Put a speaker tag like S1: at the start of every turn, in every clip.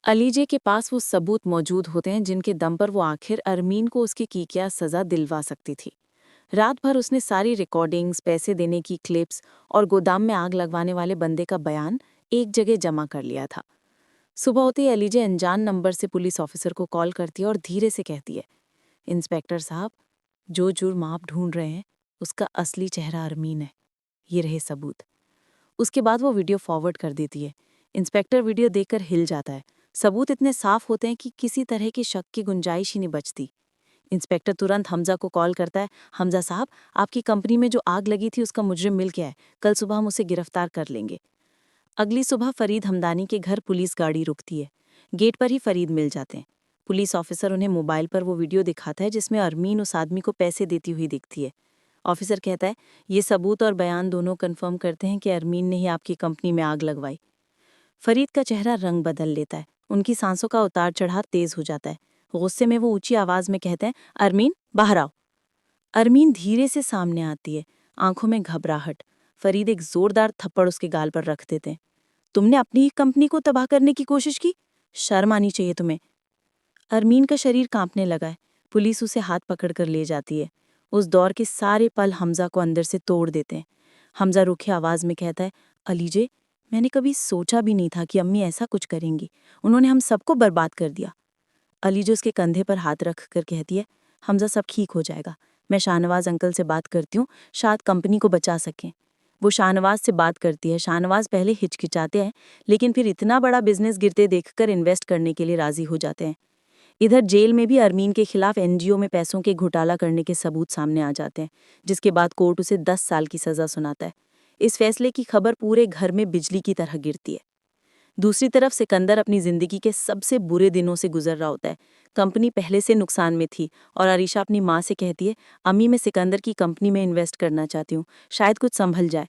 S1: अलीजे के पास वो सबूत मौजूद होते हैं जिनके दम पर वो आखिर अरमीन को उसकी किया सज़ा दिलवा सकती थी। रात भर उसने सारी रिकॉर्डिंग्स, पैसे देने की क्लिप्स और गोदाम में आग लगवाने वाले बंदे का बयान एक जगह जमा कर लिया था। सुबह होते ही अलीजे अनजान नंबर से पुलिस ऑफिसर को कॉल करती है और धीरे से कहती है, इंस्पेक्टर साहब, जो जुर्म आप ढूंढ रहे हैं उसका असली चेहरा अरमीन है। ये रहे सबूत। उसके बाद वो वीडियो फॉरवर्ड कर देती है। इंस्पेक्टर वीडियो देखकर हिल जाता है। सबूत इतने साफ होते हैं कि किसी तरह की शक की गुंजाइश ही नहीं बचती। इंस्पेक्टर तुरंत हमजा को कॉल करता है। हमजा साहब, आपकी कंपनी में जो आग लगी थी उसका मुजरिम मिल गया है। कल सुबह हम उसे गिरफ्तार कर लेंगे। अगली सुबह फरीद हमदानी के घर पुलिस गाड़ी रुकती है। गेट पर ही फरीद मिल जाते हैं। पुलिस ऑफिसर उन्हें मोबाइल पर वो वीडियो दिखाता है जिसमें अरमीन उस आदमी को पैसे देती हुई दिखती है। ऑफिसर कहता है, ये सबूत और बयान दोनों कंफर्म करते हैं कि अरमीन ने ही आपकी कंपनी में आग लगवाई। फरीद का चेहरा रंग बदल लेता है। उनकी सांसों का उतार चढ़ाव तेज हो जाता है। गुस्से में वो ऊंची आवाज में कहते हैं, अरमीन बाहर आओ। अरमीन धीरे से सामने आती है, आंखों में घबराहट। फरीद एक जोरदार थप्पड़ उसके गाल पर रख देते हैं। तुमने अपनी ही कंपनी को तबाह करने की कोशिश की? शर्म आनी चाहिए तुम्हें। अरमीन का शरीर कांपने लगा है। पुलिस उसे हाथ पकड़कर ले जाती है। उस दौर के सारे पल हमजा को अंदर से तोड़ देते हैं। हमजा रूखी आवाज में कहता है, अलीजे, मैंने कभी सोचा भी नहीं था कि अम्मी ऐसा कुछ करेंगी। उन्होंने हम सबको बर्बाद कर दिया। अलीजे उसके कंधे पर हाथ रख कर कहती है, हमजा, सब ठीक हो जाएगा। मैं शाहनवाज अंकल से बात करती हूँ, शायद कंपनी को बचा सकें। वो शाहनवाज से बात करती है। शाहनवाज पहले हिचकिचाते हैं, लेकिन फिर इतना बड़ा बिजनेस गिरते देखकर इन्वेस्ट करने के लिए राजी हो जाते हैं। इधर जेल में भी अरमीन के खिलाफ एनजीओ में पैसों के घोटाला करने के सबूत सामने आ जाते हैं, जिसके बाद कोर्ट उसे 10 साल की सजा सुनाता है। इस फैसले की खबर पूरे घर में बिजली की तरह गिरती है। दूसरी तरफ सिकंदर अपनी जिंदगी के सबसे बुरे दिनों से गुजर रहा होता है। कंपनी पहले से नुकसान में थी और अरीशा अपनी माँ से कहती है, अम्मी, मैं सिकंदर की कंपनी में इन्वेस्ट करना चाहती हूँ, शायद कुछ संभल जाए।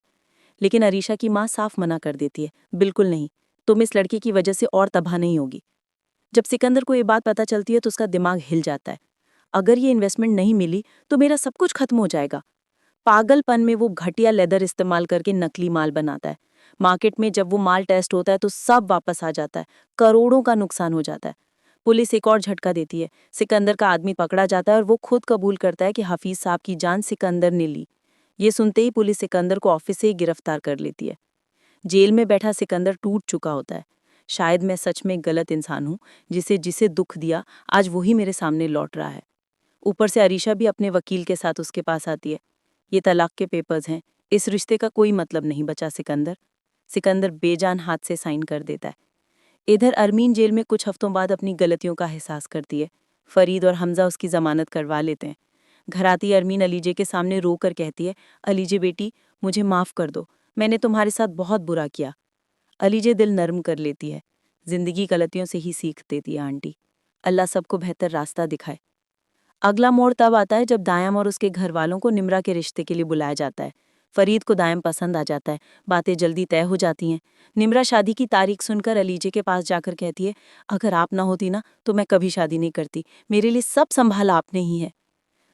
S1: लेकिन अरीशा की माँ साफ मना कर देती है, बिल्कुल नहीं, तुम इस लड़के की वजह से और तबाह नहीं होगी। जब सिकंदर को ये बात पता चलती है तो उसका दिमाग हिल जाता है। अगर ये इन्वेस्टमेंट नहीं मिली तो मेरा सब कुछ खत्म हो जाएगा। पागलपन में वो घटिया लेदर इस्तेमाल करके नकली माल बनाता है। मार्केट में जब वो माल टेस्ट होता है तो सब वापस आ जाता है। करोड़ों का नुकसान हो जाता है। पुलिस एक और झटका देती है। सिकंदर का आदमी पकड़ा जाता है और वो खुद कबूल करता है कि हफीज साहब की जान सिकंदर ने ली। ये सुनते ही पुलिस सिकंदर को ऑफिस से ही गिरफ्तार कर लेती है। जेल में बैठा सिकंदर टूट चुका होता है। शायद मैं सच में गलत इंसान हूँ, जिसे जिसे दुख दिया आज वही मेरे सामने लौट रहा है। ऊपर से अरीशा भी अपने वकील के साथ उसके पास आती है। ये तलाक के पेपर्स हैं, इस रिश्ते का कोई मतलब नहीं बचा। सिकंदर सिकंदर बेजान हाथ से साइन कर देता है। इधर अरमीन जेल में कुछ हफ्तों बाद अपनी गलतियों का एहसास करती है। फरीद और हमजा उसकी जमानत करवा लेते हैं। घर आती अरमीन अलीजे के सामने रोकर कहती है, अलीजे बेटी, मुझे माफ़ कर दो, मैंने तुम्हारे साथ बहुत बुरा किया। अलीजे दिल नर्म कर लेती है। जिंदगी गलतियों से ही सीख देती है आंटी। अल्लाह सबको बेहतर रास्ता दिखाए। अगला मोड़ तब आता है जब दायम और उसके घर वालों को निम्रा के रिश्ते के लिए बुलाया जाता है। फरीद को दायम पसंद आ जाता है। बातें जल्दी तय हो जाती हैं। निम्रा शादी की तारीख सुनकर अलीजे के पास जाकर कहती है, अगर आप ना होती ना तो मैं कभी शादी नहीं करती। मेरे लिए सब संभाला आपने ही है।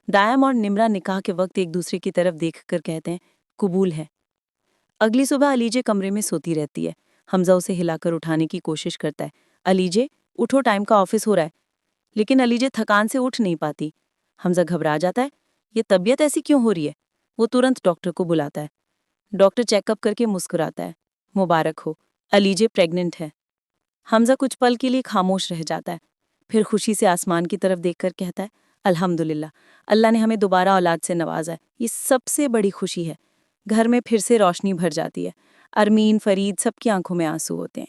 S1: दायम और निम्रा निकाह के वक्त एक दूसरे की तरफ देखकर कहते हैं, कबूल है। अगली सुबह अलीजे कमरे में सोती रहती है। हमजा उसे हिलाकर उठाने की कोशिश करता है। अलीजे, उठो, टाइम का ऑफिस हो रहा है। लेकिन अलीजे थकान से उठ नहीं पाती। हमजा घबरा जाता है। ये तबीयत ऐसी क्यों हो रही है? वो तुरंत डॉक्टर को बुलाता है। डॉक्टर चेकअप करके मुस्कुराता है। मुबारक हो, अलीजे प्रेग्नेंट है। हमजा कुछ पल के लिए खामोश रह जाता है। फिर खुशी से आसमान की तरफ देखकर कहता है, अल्हम्दुलिल्लाह, अल्लाह ने हमें दोबारा औलाद से नवाजा है। ये सबसे बड़ी खुशी है। घर में फिर से रोशनी भर जाती है। अरमीन, फरीद, सबकी आंखों में आंसू होते हैं।